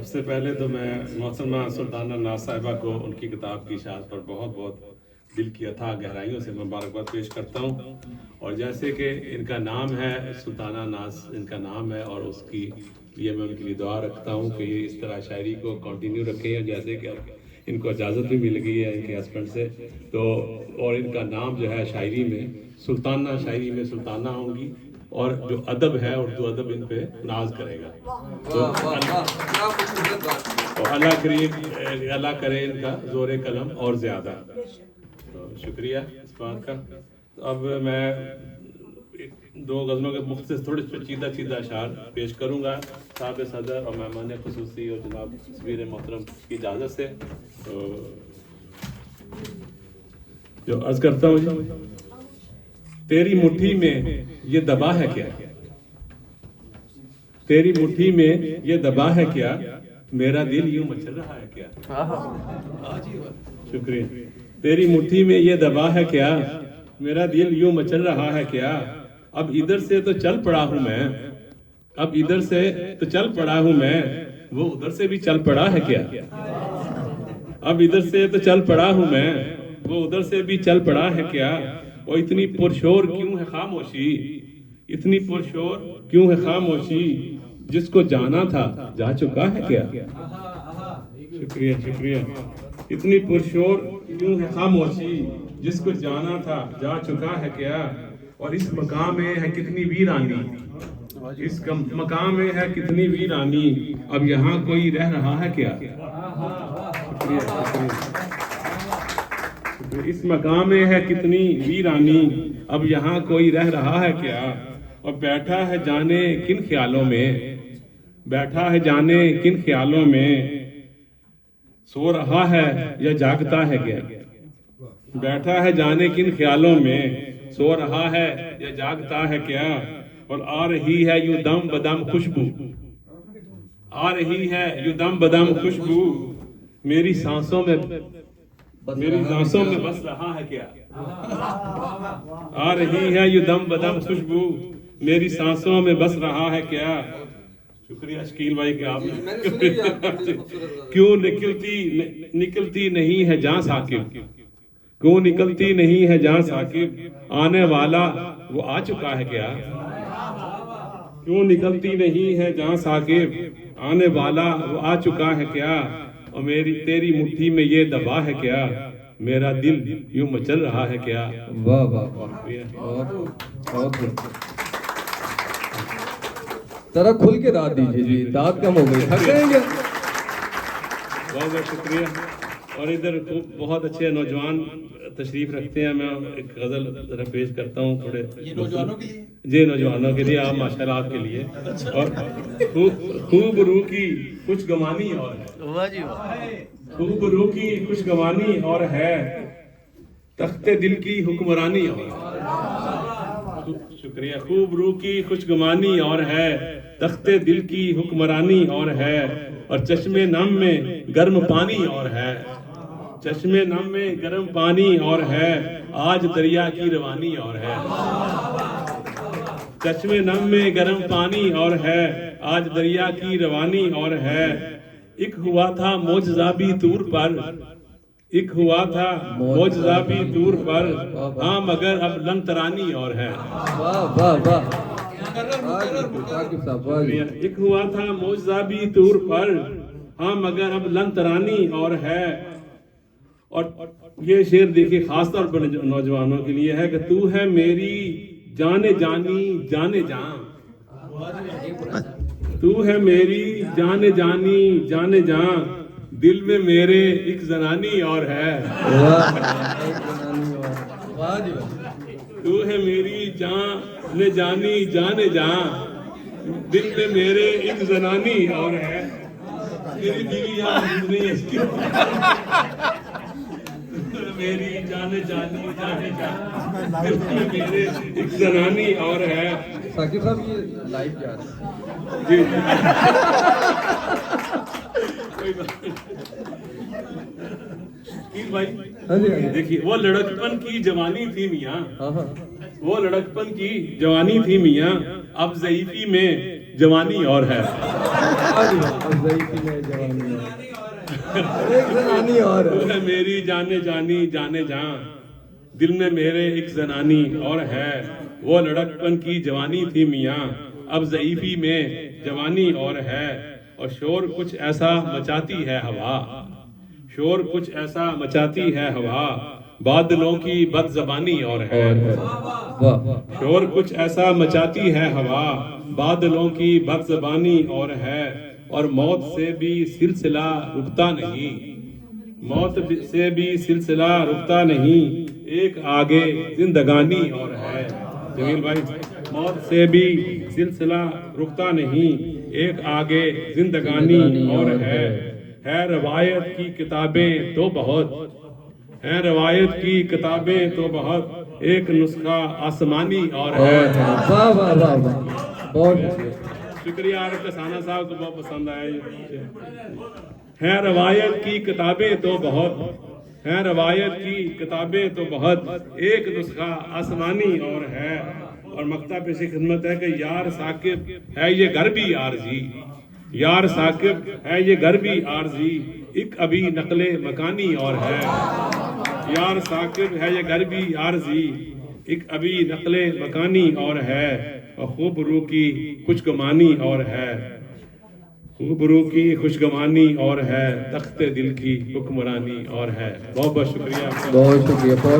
सबसे पहले तो मैं मोहतरमा सुल्ताना नाज साहिबा को उनकी किताब की इशाअत पर बहुत बहुत दिल की अथाह गहराइयों से मुबारकबाद पेश करता हूँ। और जैसे कि इनका नाम है, सुल्ताना नाज इनका नाम है, और उसकी लिए मैं उनके लिए दुआ रखता हूँ कि ये इस तरह शायरी को कंटिन्यू रखें। जैसे कि अब इनको इजाज़त भी मिल गई है इनके हस्बैंड से, तो और इनका नाम जो है शायरी में सुल्ताना, शायरी में सुल्ताना होंगी, और जो अदब है उर्दू अदब इन पे नाज करेगा। तो अल्लाह करे इनका ज़ोर कलम और ज़्यादा। तो शुक्रिया इस बात का। तो अब मैं दो गज़लों के मुख्तसर थोड़े चीदा अशार पेश करूँगा साहब सदर और मेहमान खुसूसी और जनाब तस्वीर मोहतरम की इजाज़त से। तो जो अर्ज़ करता हूँ, तेरी मुट्ठी में ये दबा है क्या, तेरी मुट्ठी में ये दबा है क्या, मेरा दिल यूं मचल रहा है क्या। शुक्रिया। तेरी मुट्ठी में ये दबा है क्या, मेरा दिल यूं मचल रहा है क्या। अब इधर से तो चल पड़ा हूं मैं, अब इधर से तो चल पड़ा हूं मैं, वो उधर से भी चल पड़ा है क्या। अब इधर से तो चल पड़ा हूं मैं, वो उधर से भी चल पड़ा है क्या। और इतनी पुरशोर क्यों है खामोशी, इतनी पुरशोर क्यों है खामोशी, जिसको जाना था जा चुका है क्या। शुक्रिया शुक्रिया। इतनी पुरशोर क्यों है खामोशी, जिसको जाना था जा चुका है क्या। और इस मकाम में है कितनी वीरानी, इस मकाम में है कितनी वीरानी, अब यहाँ कोई रह रहा है क्या। शुक्रिया शुक्रिया। इस मकाम में है कितनी वीरानी, अब यहाँ कोई रह रहा है क्या। और बैठा है जाने किन ख्यालों में, बैठा है जाने किन ख्यालों में, सो रहा है या जागता है क्या। बैठा है जाने किन ख्यालों में, सो रहा है या जागता है क्या। और आ रही है यूं दम बदम खुशबू, आ रही है यूं दम बदम खुशबू, मेरी सांसों में बस रहा है क्या। आ रही है यूं दम बदम खुशबू, मेरी सांसों में बस रहा है क्या। शुक्रिया शकील भाई के आप क्यों निकलती नहीं है जान साकिब, क्यों निकलती नहीं है जान साकिब, आने वाला वो आ चुका है क्या। क्यों निकलती नहीं है जान साकिब, आने वाला वो आ चुका है क्या। और मेरी तेरी मुट्ठी में ये दबा है क्या, मेरा दिल यूं मचल रहा है क्या। वाह वाह बहुत जरा खुल के दाद दीजिए जी, दाद कम हो गई, थक गए क्या। बहुत बहुत शुक्रिया। और इधर बहुत अच्छे नौजवान तशरीफ रखते हैं। मैं एक गजल जरा पेश करता हूँ थोड़े नौजवानों के लिए। जी नौजवानों के लिए, आप माशाल्लाह आपके लिए। और खूब रूह की कुछ गमानी और है, खूब रूह की कुछ गमानी और है, तख्ते दिल की हुक्मरानी और है। शुक्रिया। खूब रूह की खुश गमानी और है, तख्ते दिल की हुक्मरानी और है, और चश्मे नम में गर्म पानी और है, चश्मे नम में गर्म पानी और है, आज दरिया की रवानी और है। चश्मे नम में गर्म पानी और है, आज दरिया की रवानी और है। एक हुआ था मोजज़ा भी तूर पर, एक हुआ था मोजज़ा भी तूर पर, हाँ मगर अब लंतरानी और है। वाह वाह वाह। एक हुआ था मोजज़ा भी तूर पर, हाँ मगर अब लंतरानी और है। और ये शेर देखिए खास तौर पर नौजवानों के लिए है कि तू है मेरी जाने जानी जाने जान, तू है मेरी जाने जानी जाने जान, दिल में मेरे एक जनानी और है। तू है मेरी जाने जानी जाने जान, दिल में मेरे एक जनानी और है। मेरी बीवी यहाँ नहीं है, मेरी जाने जानी जाने जान, दिल में मेरे एक जनानी और है। साकिब साहब ये लाइव जा रहा है जी भाई। देखिए वो लड़कपन की जवानी थी मियाँ, वो लड़कपन की जवानी थी मियाँ, अब ज़ईफ़ी में जवानी और है। अब ज़ईफ़ी में जवानी और एक ज़नानी और वो है मेरी जाने जानी जाने जान, दिल में मेरे एक जनानी और है। वो लड़कपन की जवानी थी मियाँ, अब ज़ईफ़ी में जवानी और है। और शोर कुछ ऐसा मचाती है हवा, शोर कुछ ऐसा मचाती है हवा, बादलों की बदज़बानी और है। वाह शोर कुछ ऐसा मचाती है हवा, बादलों की बदज़बानी और है। और मौत से भी सिलसिला रुकता नहीं, मौत से भी सिलसिला रुकता नहीं, एक आगे जिंदगानी और है। जमील भाई, मौत से भी सिलसिला रुकता नहीं, एक आगे जिंदगानी और है रवायत की किताबें तो बहुत, हैं रवायत की किताबें तो बहुत, एक नुस्खा आसमानी और है। वाह वाह वाह वाह, बहुत शुक्रिया रसाना साहब को बहुत पसंद आया ये। हैं रवायत की किताबें तो बहुत, हैं रवायत की किताबें तो बहुत, एक नुस्खा आसमानी और है। और मक्ता पेश खिदमत है कि यार साकिब है ये घर भी आरजी, यार साकिब है ये घर भी आरजी, एक अभी नकले मकानी और है। यार साकिब है ये घर भी आरजी, एक अभी नकले मकानी और है। और खूब रू की खुशगमानी और है, खूब रू की खुशगमानी और है, तख्ते दिल की हुक्मरानी और है। बहुत बहुत शुक्रिया। बहुत शुक्रिया बहुत